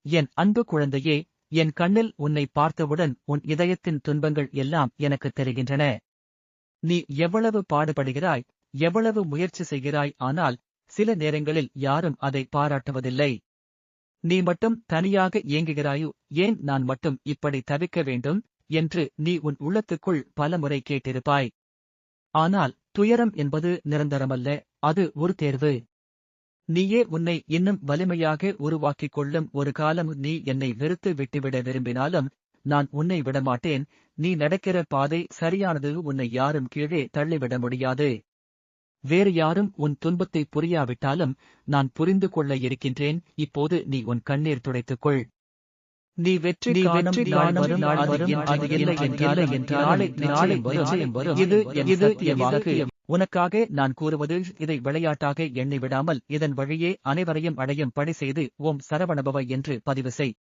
என் அன்பு குழந்தையே, என் கண்ணில் உன்னை பார்த்தவுடன் உன் இதயத்தின் துன்பங்கள் எல்லாம் எனக்குத் தெரிகின்றன. நீ எவ்வளவு பாடுபடுகிறாய், எவ்வளவு முயற்சி செய்கிறாய், ஆனால் சில நேரங்களில் யாரும் அதை பாராட்டுவதில்லை. நீ மட்டும் தனியாக ஏங்குகிறாயோ, ஏன் நான் மட்டும் இப்படி தவிக்க வேண்டும் என்று நீ உன் உள்ளத்துக்குள் பலமுறை கேட்டிருப்பாய். ஆனால் துயரம் என்பது நிரந்தரமல்ல, அது ஒரு தேர்வு. நீயே உன்னை இன்னும் வலிமையாக உருவாக்கிக் கொள்ளும் ஒரு காலம். நீ என்னை வெறுத்து விட்டுவிட விரும்பினாலும் நான் உன்னை விடமாட்டேன். நீ நடக்கிற பாதை சரியானது. உன்னை யாரும் கீழே தள்ளிவிட முடியாது. வேறு யாரும் உன் துன்பத்தை புரியாவிட்டாலும் நான் புரிந்து கொள்ள இருக்கின்றேன். இப்போது நீ உன் கண்ணீர் துடைத்துக்கொள். நீ வெற்றி காணும் நாள் வரும். அது இல்லை என்றால் நாளை நிச்சயம் வரும். இது என் வாக்கு. உனக்காக நான் கூறுவது இதை விளையாட்டாக எண்ணி விடாமல் இதன் வழியே அனைவரையும் அடையும் பணி செய்து ஓம் சரவணபவ என்று பதிவு செய்.